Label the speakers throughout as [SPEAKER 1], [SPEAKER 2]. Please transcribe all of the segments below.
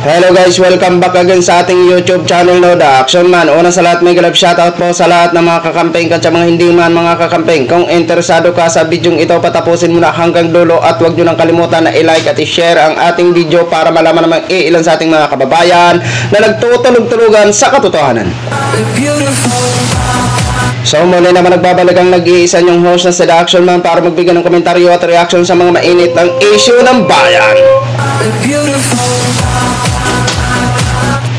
[SPEAKER 1] Hello guys, welcome back again sa ating YouTube channel, no, The Action Man. Una sa lahat, may galap shoutout po sa lahat ng mga kakampeng at sa mga hindi man mga kakampeng. Kung interesado ka sa video ito, patapusin mo na hanggang dulo at huwag nyo nang kalimutan na i-like at i-share ang ating video para malaman naman ilan sa ating mga kababayan na nagtutulog-tulugan sa katotohanan. So muli naman nagbabalik ang nag-iisa yung host na si The Action Man para magbigay ng komentaryo at reaction sa mga mainit ng issue ng bayan.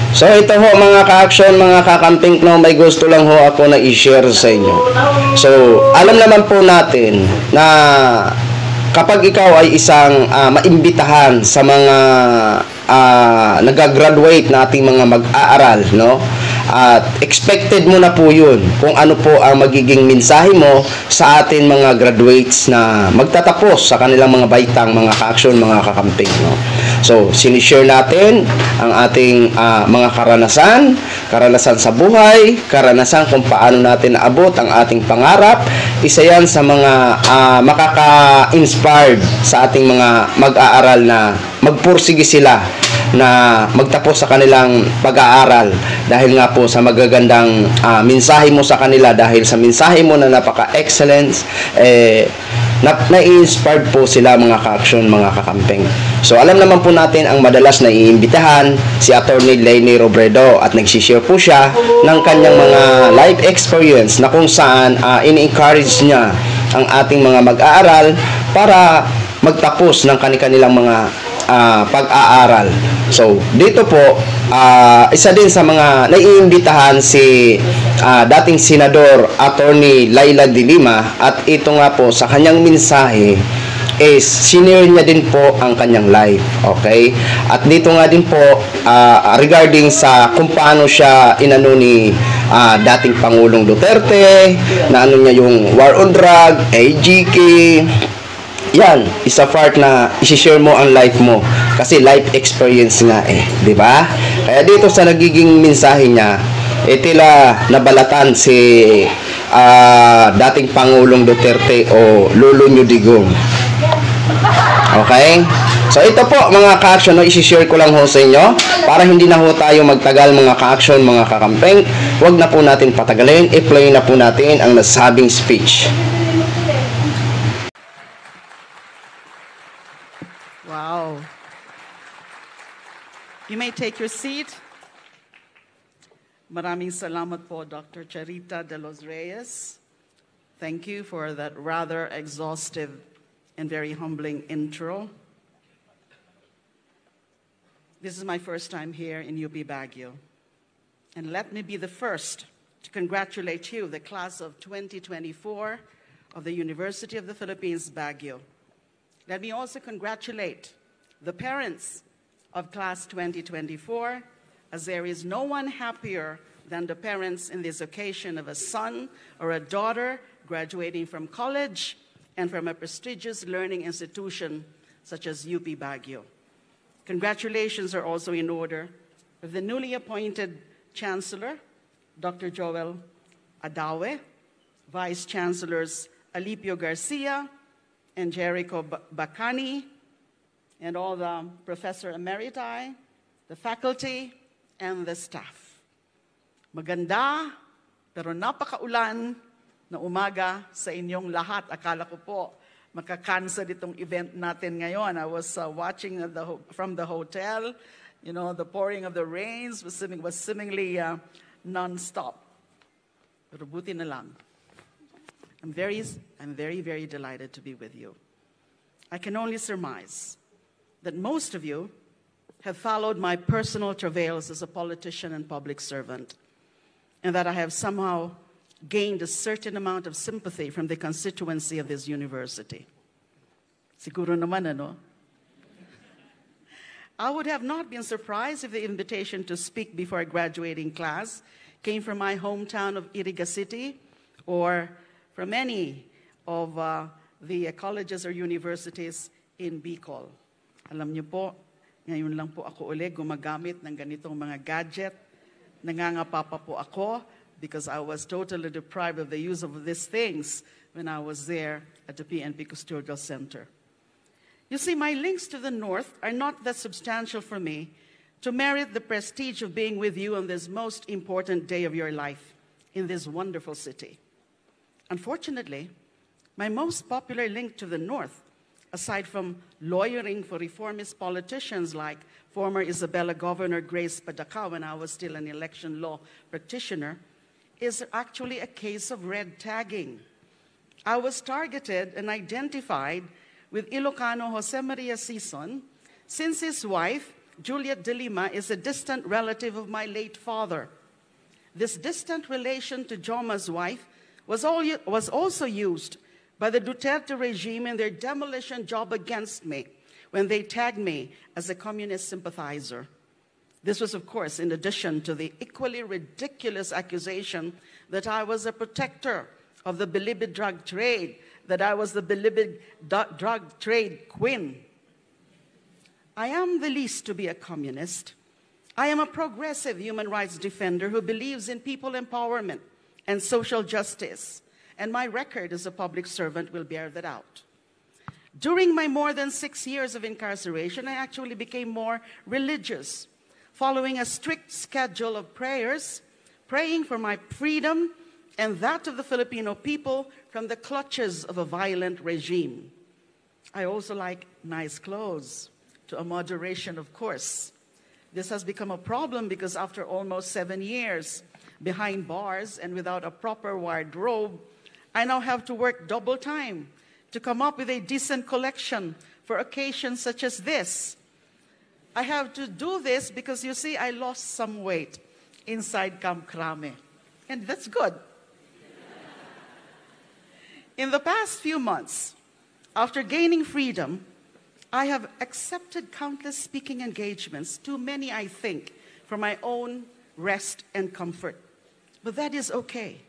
[SPEAKER 1] So ito ho mga ka-action, mga kakamping, no, may gusto lang ho ako na i-share sa inyo. So alam naman po natin na kapag ikaw ay isang maimbitahan sa mga nag-graduate na ating mga mag-aaral, no? At expected mo na po yun kung ano po ang magiging mensahe mo sa atin mga graduates na magtatapos sa kanilang mga baitang, mga ka-action, mga kakamping, no? So, sinishare natin ang ating mga karanasan sa buhay, karanasan kung paano natin naabot ang ating pangarap. Isa yan sa mga makaka-inspired sa ating mga mag-aaral na magpursige sila na magtapos sa kanilang pag-aaral dahil nga po sa magagandang mensahe mo sa kanila, dahil sa mensahe mo na napaka-excellence, na-inspired po sila mga ka-action, mga kakampeng. So alam naman po natin ang madalas na iimbitahan si Attorney Lainey Robredo at nagsishare po siya ng kanyang mga life experience na kung saan ini-encourage niya ang ating mga mag-aaral para magtapos ng kanilang mga pag-aaral. So dito po isa din sa mga naiimbitahan si dating Senador Attorney Laila de Lima, at ito nga po sa kanyang mensahe is sinare niya din po ang kanyang life. Okay? At dito nga din po regarding sa kung paano siya inano ni dating Pangulong Duterte, na ano niya yung war on drug, AGK. Yan, isa part na i-share mo ang life mo kasi life experience nga di ba? Kaya dito sa nagiging mensahe niya, tila nabalatan si dating Pangulong Duterte o Lolo Nyudigong. Okay? So ito po mga ka-action, no, i-share ko lang ho sa inyo para hindi na ho tayo magtagal mga ka-action, mga kakampeng. Huwag na po natin patagalin, i-play na po natin ang nasabing speech.
[SPEAKER 2] Wow. You may take your seat. Maraming salamat po, Dr. Charita de los Reyes. Thank you for that rather exhaustive and very humbling intro. This is my first time here in UP Baguio. And let me be the first to congratulate you, the class of 2024 of the University of the Philippines, Baguio. Let me also congratulate the parents of class 2024, as there is no one happier than the parents in this occasion of a son or a daughter graduating from college and from a prestigious learning institution such as UP Baguio. Congratulations are also in order of the newly appointed Chancellor, Dr. Joel Adawe, Vice Chancellors Alipio Garcia and Jericho Bacani, and all the Professor Emeriti, the faculty, and the staff. Maganda, pero napakaulan na umaga sa inyong lahat. Akala ko po makakancel itong event natin ngayon. I was watching from the hotel. You know, the pouring of the rains was seemingly non-stop. Pero buti na lang. I'm very, very delighted to be with you. I can only surmise that most of you have followed my personal travails as a politician and public servant, and that I have somehow gained a certain amount of sympathy from the constituency of this university. Siguro naman, ano? I would have not been surprised if the invitation to speak before a graduating class came from my hometown of Iriga City or from any of the colleges or universities in Bicol. Alam niyo po, ngayon lang po ako ulit gumagamit ng ganitong mga gadget. Nangangapa pa po ako because I was totally deprived of the use of these things when I was there at the PNP Custodial Center. You see, my links to the North are not that substantial for me to merit the prestige of being with you on this most important day of your life in this wonderful city. Unfortunately, my most popular link to the North, aside from lawyering for reformist politicians like former Isabela Governor Grace Padaka when I was still an election law practitioner, is actually a case of red tagging. I was targeted and identified with Ilocano Jose Maria Sison since his wife, Juliet de Lima, is a distant relative of my late father. This distant relation to Joma's wife was also used by the Duterte regime in their demolition job against me when they tagged me as a communist sympathizer. This was, of course, in addition to the equally ridiculous accusation that I was a protector of the Bilibid drug trade, that I was the Bilibid drug trade queen. I am the least to be a communist. I am a progressive human rights defender who believes in people empowerment and social justice, and my record as a public servant will bear that out. During my more than 6 years of incarceration, I actually became more religious, following a strict schedule of prayers, praying for my freedom and that of the Filipino people from the clutches of a violent regime. I also like nice clothes, to a moderation, of course. This has become a problem because after almost 7 years behind bars and without a proper wardrobe, I now have to work double time to come up with a decent collection for occasions such as this. I have to do this because, you see, I lost some weight inside Camp Crame, and that's good. In the past few months, after gaining freedom, I have accepted countless speaking engagements, too many, I think, for my own rest and comfort. But that is okay.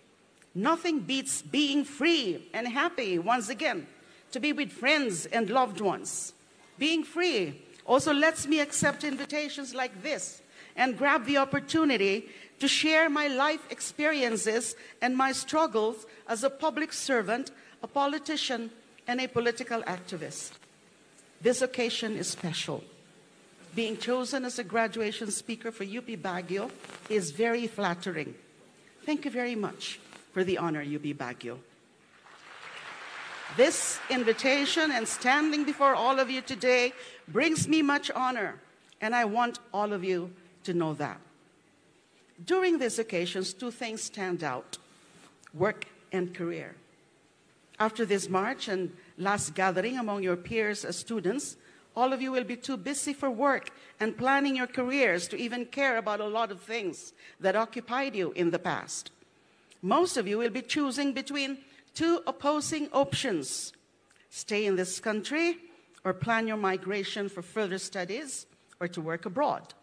[SPEAKER 2] Nothing beats being free and happy, once again, to be with friends and loved ones. Being free also lets me accept invitations like this and grab the opportunity to share my life experiences and my struggles as a public servant, a politician, and a political activist. This occasion is special. Being chosen as a graduation speaker for UP Baguio is very flattering. Thank you very much for the honor, UP Baguio. This invitation and standing before all of you today brings me much honor, and I want all of you to know that. During these occasions, two things stand out: work and career. After this march and last gathering among your peers as students, all of you will be too busy for work and planning your careers to even care about a lot of things that occupied you in the past. Most of you will be choosing between two opposing options: stay in this country or plan your migration for further studies or to work abroad.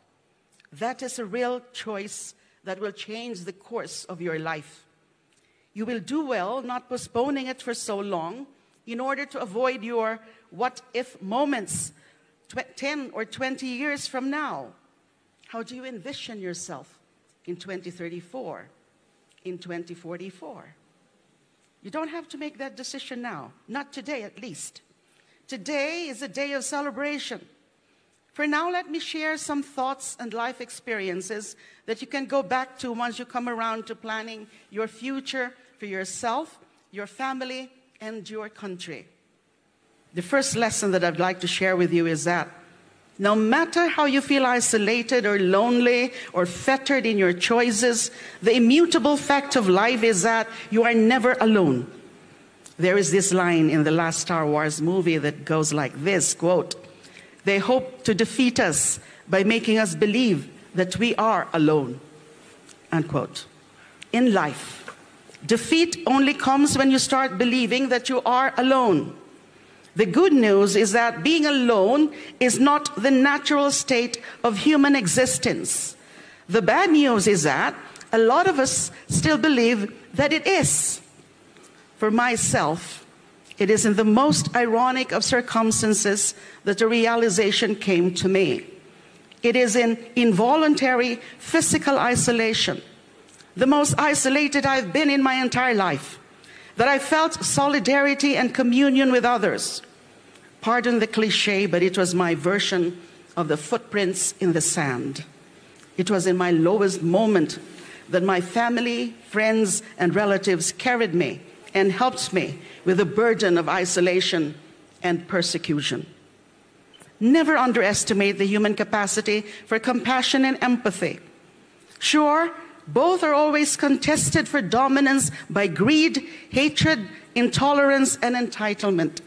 [SPEAKER 2] That is a real choice that will change the course of your life. You will do well not postponing it for so long in order to avoid your what-if moments 10 or 20 years from now. How do you envision yourself in 2034, in 2044? You don't have to make that decision now, not today at least. Today is a day of celebration. For now, let me share some thoughts and life experiences that you can go back to once you come around to planning your future for yourself, your family, and your country. The first lesson that I'd like to share with you is that no matter how you feel isolated or lonely or fettered in your choices, the immutable fact of life is that you are never alone. There is this line in the last Star Wars movie that goes like this, quote, "They hope to defeat us by making us believe that we are alone," unquote. In life, defeat only comes when you start believing that you are alone. The good news is that being alone is not the natural state of human existence. The bad news is that a lot of us still believe that it is. For myself, it is in the most ironic of circumstances that the realization came to me. It is in involuntary physical isolation, the most isolated I've been in my entire life, that I felt solidarity and communion with others. Pardon the cliche, but it was my version of the footprints in the sand. It was in my lowest moment that my family, friends, and relatives carried me and helped me with the burden of isolation and persecution. Never underestimate the human capacity for compassion and empathy. Sure, both are always contested for dominance by greed, hatred, intolerance, and entitlement.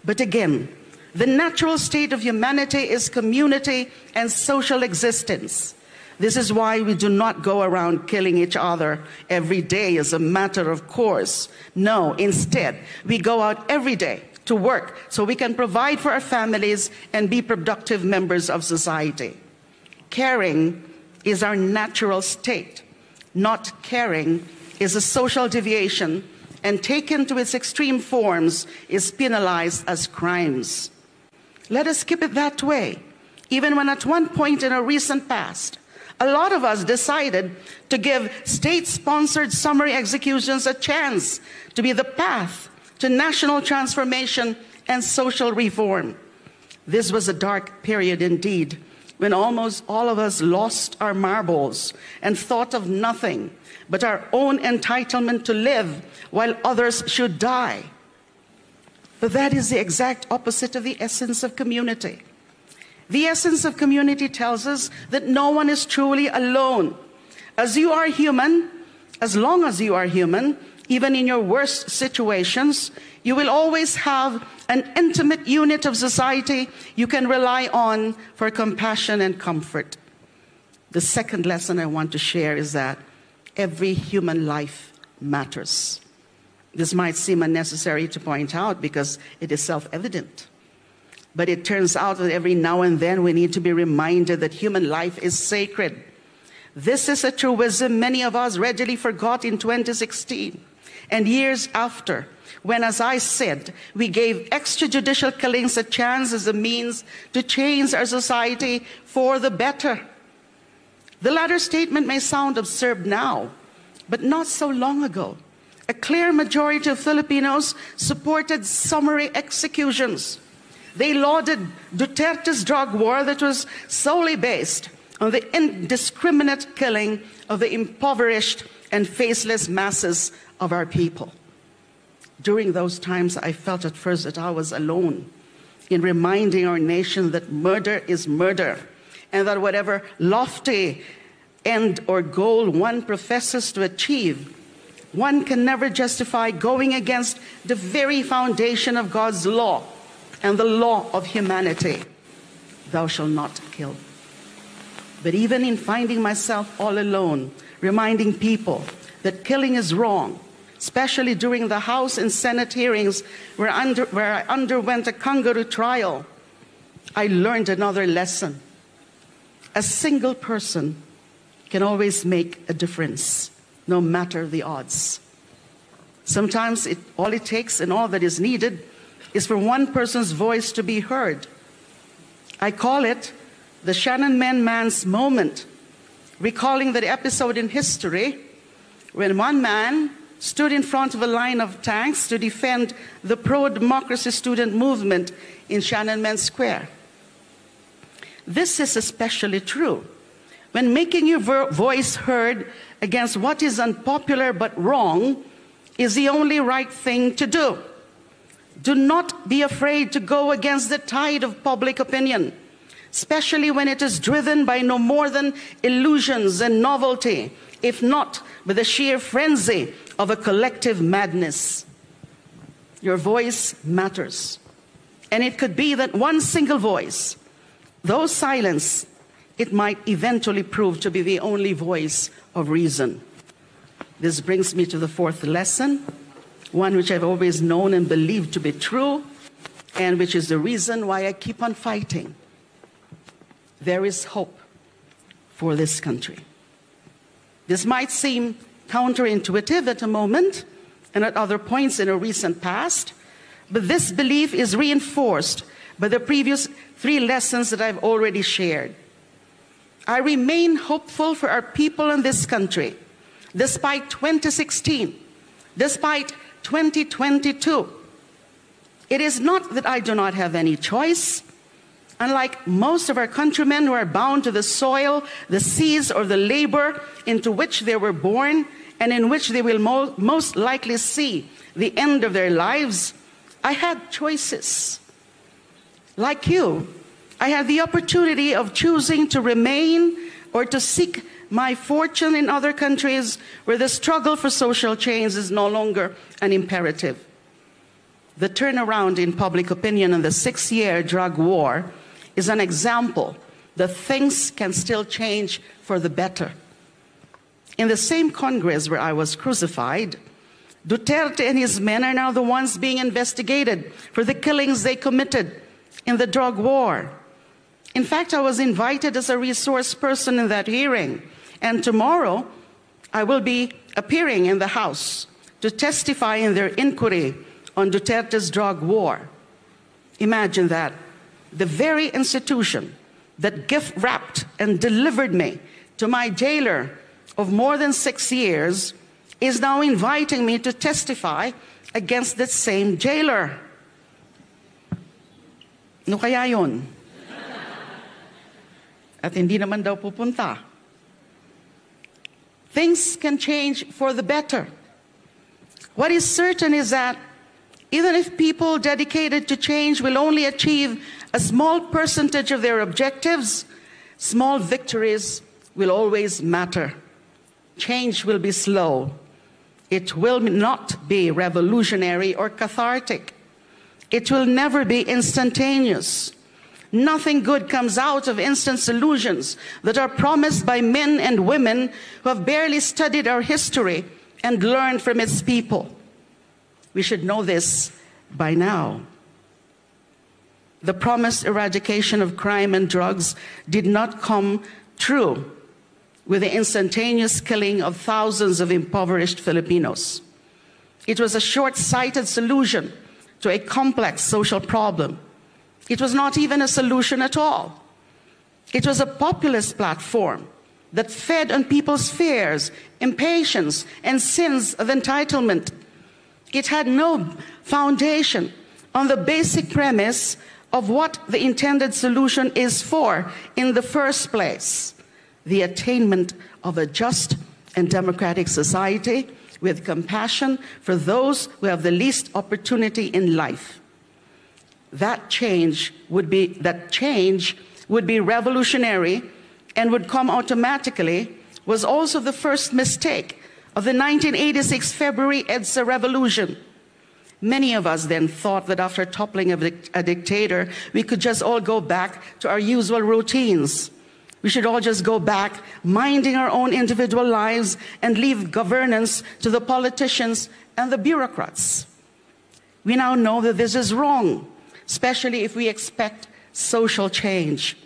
[SPEAKER 2] But again, the natural state of humanity is community and social existence. This is why we do not go around killing each other every day as a matter of course. No, instead, we go out every day to work so we can provide for our families and be productive members of society. Caring is our natural state. Not caring is a social deviation, and taken to its extreme forms is penalized as crimes. Let us keep it that way, even when at one point in a recent past, a lot of us decided to give state-sponsored summary executions a chance to be the path to national transformation and social reform. This was a dark period indeed, when almost all of us lost our marbles and thought of nothing but our own entitlement to live while others should die. But that is the exact opposite of the essence of community. The essence of community tells us that no one is truly alone. As you are human, as long as you are human, even in your worst situations, you will always have an intimate unit of society you can rely on for compassion and comfort. The second lesson I want to share is that every human life matters. This might seem unnecessary to point out because it is self-evident. But it turns out that every now and then we need to be reminded that human life is sacred. This is a truism many of us readily forgot in 2016 and years after, when, as I said, we gave extrajudicial killings a chance as a means to change our society for the better. The latter statement may sound absurd now, but not so long ago. A clear majority of Filipinos supported summary executions. They lauded Duterte's drug war that was solely based on the indiscriminate killing of the impoverished and faceless masses of our people. During those times, I felt at first that I was alone in reminding our nation that murder is murder, and that whatever lofty end or goal one professes to achieve, one can never justify going against the very foundation of God's law and the law of humanity. Thou shalt not kill. But even in finding myself all alone, reminding people that killing is wrong, especially during the House and Senate hearings where I underwent a kangaroo trial, I learned another lesson. A single person can always make a difference, no matter the odds. Sometimes all it takes and all that is needed is for one person's voice to be heard. I call it the Tiananmen man's moment, recalling that episode in history when one man stood in front of a line of tanks to defend the pro-democracy student movement in Tiananmen Square. This is especially true when making your voice heard against what is unpopular but wrong is the only right thing to do. Do not be afraid to go against the tide of public opinion, especially when it is driven by no more than illusions and novelty, if not by the sheer frenzy of a collective madness. Your voice matters. And it could be that one single voice, though silenced, it might eventually prove to be the only voice of reason. This brings me to the fourth lesson, one which I've always known and believed to be true, and which is the reason why I keep on fighting. There is hope for this country. This might seem counterintuitive at a moment and at other points in a recent past, but this belief is reinforced by the previous three lessons that I've already shared. I remain hopeful for our people in this country, despite 2016, despite 2022. It is not that I do not have any choice. Unlike most of our countrymen who are bound to the soil, the seas, or the labor into which they were born and in which they will most likely see the end of their lives, I had choices. Like you, I had the opportunity of choosing to remain or to seek my fortune in other countries where the struggle for social change is no longer an imperative. The turnaround in public opinion in the 6-year drug war is an example that things can still change for the better. In the same Congress where I was crucified, Duterte and his men are now the ones being investigated for the killings they committed in the drug war. In fact, I was invited as a resource person in that hearing, and tomorrow I will be appearing in the House to testify in their inquiry on Duterte's drug war. Imagine that. The very institution that gift-wrapped and delivered me to my jailer of more than 6 years is now inviting me to testify against that same jailer. No kaya yun? At hindi naman daw pupunta. Things can change for the better. What is certain is that even if people dedicated to change will only achieve a small percentage of their objectives, small victories will always matter. Change will be slow. It will not be revolutionary or cathartic. It will never be instantaneous. Nothing good comes out of instant solutions that are promised by men and women who have barely studied our history and learned from its people. We should know this by now. The promised eradication of crime and drugs did not come true with the instantaneous killing of thousands of impoverished Filipinos. It was a short-sighted solution to a complex social problem. It was not even a solution at all. It was a populist platform that fed on people's fears, impatience, and sins of entitlement. It had no foundation on the basic premise of what the intended solution is for in the first place: the attainment of a just and democratic society with compassion for those who have the least opportunity in life. That change would be revolutionary and would come automatically was also the first mistake of the 1986 February EDSA revolution. Many of us then thought that after toppling a dictator, we could just all go back to our usual routines. We should all just go back, minding our own individual lives, and leave governance to the politicians and the bureaucrats. We now know that this is wrong, especially if we expect social change.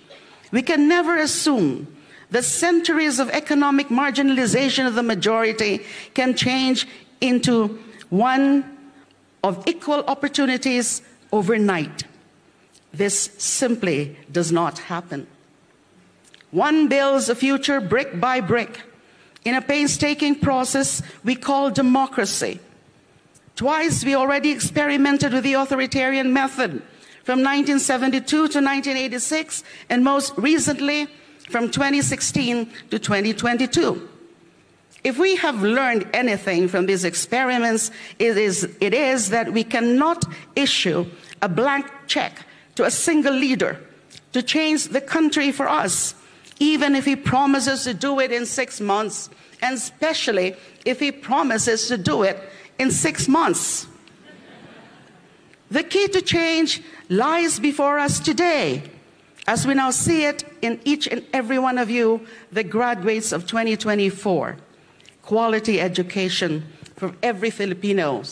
[SPEAKER 2] We can never assume that centuries of economic marginalization of the majority can change into one of equal opportunities overnight. This simply does not happen. One builds a future brick by brick in a painstaking process we call democracy. Twice we already experimented with the authoritarian method, from 1972 to 1986, and most recently from 2016 to 2022. If we have learned anything from these experiments, it is that we cannot issue a blank check to a single leader to change the country for us, even if he promises to do it in 6 months, and especially if he promises to do it in 6 months. The key to change lies before us today, as we now see it in each and every one of you, the graduates of 2024. Quality education for every Filipino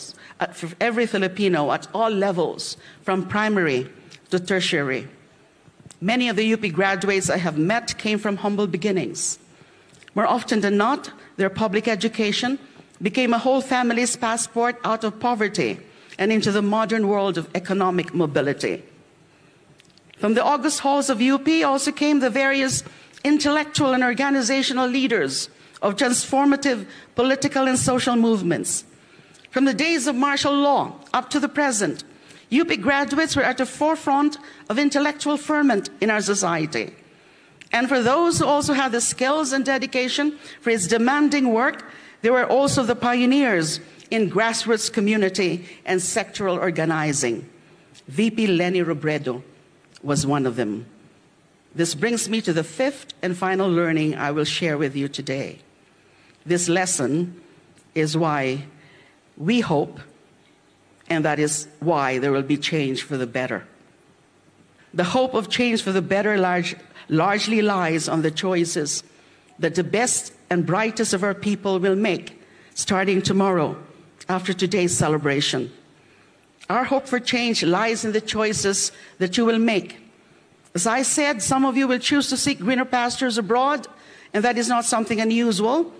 [SPEAKER 2] at all levels, from primary to tertiary. Many of the UP graduates I have met came from humble beginnings. More often than not, their public education became a whole family's passport out of poverty and into the modern world of economic mobility. From the august halls of UP also came the various intellectual and organizational leaders of transformative political and social movements. From the days of martial law up to the present, UP graduates were at the forefront of intellectual ferment in our society. And for those who also had the skills and dedication for its demanding work, they were also the pioneers in grassroots community and sectoral organizing. VP Leni Robredo was one of them. This brings me to the fifth and final learning I will share with you today. This lesson is why we hope, and that is why there will be change for the better. The hope of change for the better largely lies on the choices that the best and brightest of our people will make starting tomorrow after today's celebration. Our hope for change lies in the choices that you will make. As I said, some of you will choose to seek greener pastures abroad, and that is not something unusual,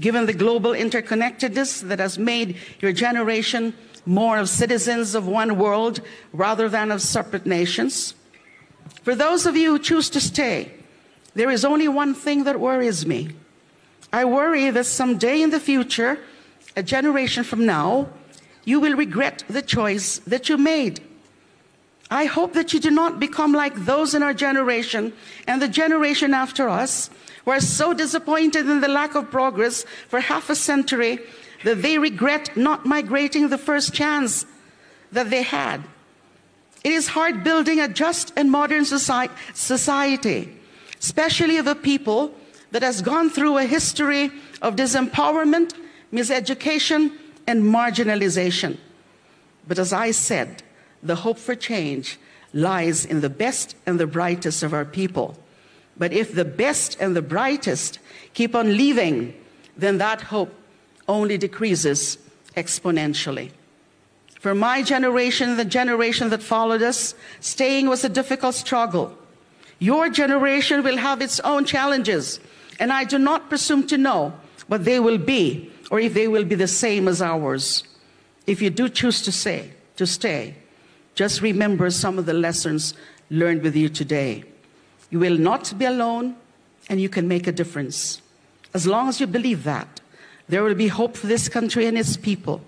[SPEAKER 2] given the global interconnectedness that has made your generation more of citizens of one world rather than of separate nations. For those of you who choose to stay, there is only one thing that worries me. I worry that someday in the future, a generation from now, you will regret the choice that you made. I hope that you do not become like those in our generation and the generation after us who are so disappointed in the lack of progress for half a century that they regret not migrating the first chance that they had. It is hard building a just and modern society, especially of a people that has gone through a history of disempowerment, miseducation, and marginalization. But as I said, the hope for change lies in the best and the brightest of our people. But if the best and the brightest keep on leaving, then that hope only decreases exponentially. For my generation, the generation that followed us, staying was a difficult struggle. Your generation will have its own challenges, and I do not presume to know what they will be or if they will be the same as ours. If you do choose to stay, just remember some of the lessons learned with you today. You will not be alone, and you can make a difference. As long as you believe that, there will be hope for this country and its people.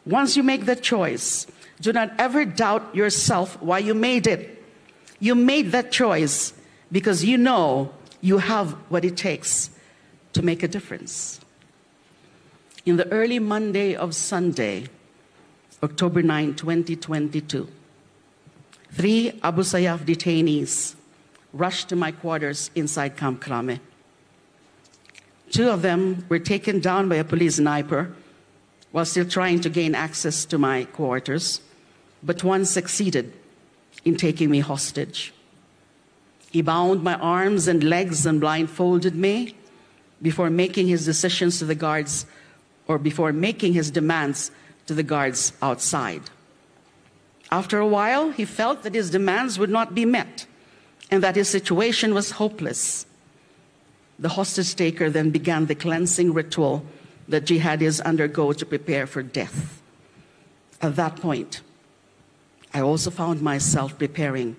[SPEAKER 2] Once you make that choice, do not ever doubt yourself why you made it. You made that choice because you know you have what it takes to make a difference. In the early Monday of Sunday, October 9, 2022, 3 Abu Sayyaf detainees rushed to my quarters inside Camp Krame. 2 of them were taken down by a police sniper while still trying to gain access to my quarters, but one succeeded in taking me hostage. He bound my arms and legs and blindfolded me before making his decisions to the guards, or before making his demands to the guards outside. After a while, he felt that his demands would not be met and that his situation was hopeless. The hostage taker then began the cleansing ritual that jihadis undergo to prepare for death. At that point, I also found myself preparing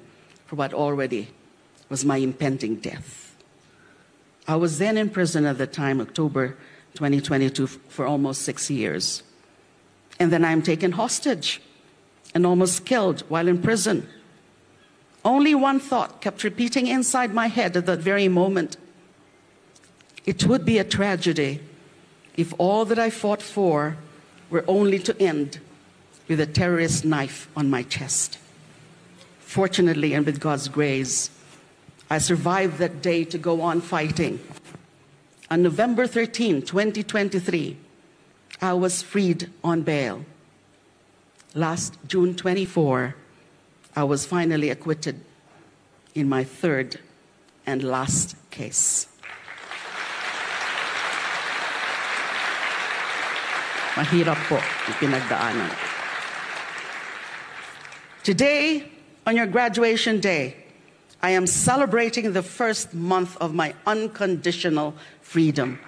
[SPEAKER 2] for what already was my impending death. I was then in prison at the time, October 2022, for almost 6 years. And then I'm taken hostage and almost killed while in prison. Only one thought kept repeating inside my head at that very moment. It would be a tragedy if all that I fought for were only to end with a terrorist knife on my chest. Fortunately, and with God's grace, I survived that day to go on fighting. On November 13, 2023, I was freed on bail. Last June 24, I was finally acquitted in my third and last case. Mahirap po yung pinagdaanan. Today, on your graduation day, I am celebrating the first month of my unconditional freedom.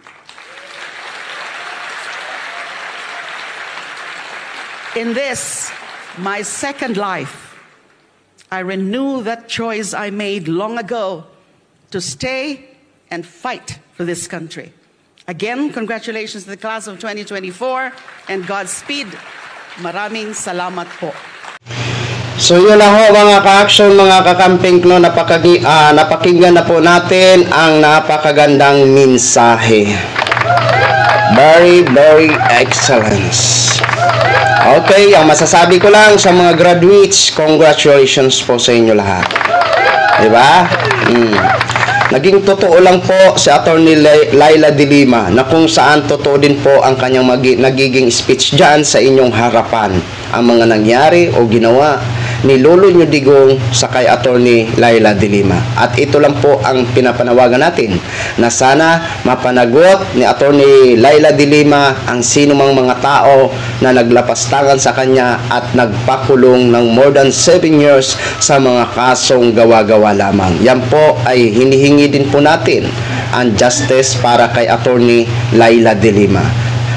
[SPEAKER 2] In this, my second life, I renew that choice I made long ago to stay and fight for this country. Again, congratulations to the class of 2024 and Godspeed. Maraming salamat po.
[SPEAKER 1] So yun lang ho mga ka-action, mga kakamping, no, napakinggan na po natin ang napakagandang mensahe. Very, very excellent. Okay, ang masasabi ko lang sa mga graduates, congratulations po sa inyo lahat. Diba? Naging totoo lang po si Attorney Laila de Lima na kung saan totoo din po ang kanyang nagiging speech dyan sa inyong harapan. Ang mga nangyari o ginawa ni Lolo Digong sa kay Attorney Laila de Lima. At ito lang po ang pinapanawagan natin na sana mapanagot ni Attorney Laila de Lima ang sinumang mga tao na naglapastangan sa kanya at nagpakulong ng more than 7 years sa mga kasong gawa-gawa lamang. Yan po ay hinihingi din po natin ang justice para kay Attorney Laila de Lima.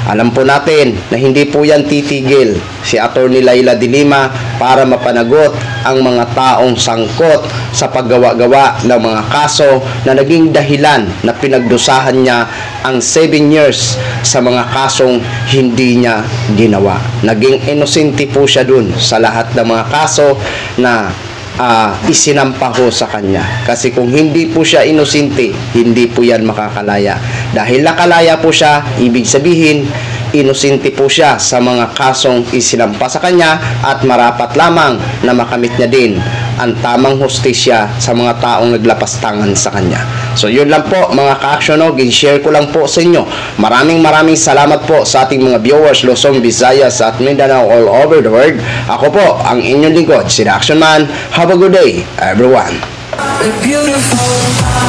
[SPEAKER 1] Alam po natin na hindi po yan titigil si Attorney Laila de Lima para mapanagot ang mga taong sangkot sa paggawa-gawa ng mga kaso na naging dahilan na pinagdusahan niya ang 7 years sa mga kasong hindi niya ginawa. Naging inosente po siya dun sa lahat ng mga kaso na isinampa ho sa kanya. Kasi kung hindi po siya inosente, hindi po yan makakalaya. Dahil nakalaya po siya, ibig sabihin, inosente po siya sa mga kasong isinampa sa kanya at marapat lamang na makamit niya din ang tamang hustisya sa mga taong naglapastangan sa kanya. So yun lang po mga ka-action, no? Gin-share ko lang po sa inyo. Maraming salamat po sa ating mga viewers Luzon, Visayas at Mindanao all over the world. Ako po ang inyong lingkod, si The Action Man. Have a good day everyone.
[SPEAKER 3] Beautiful.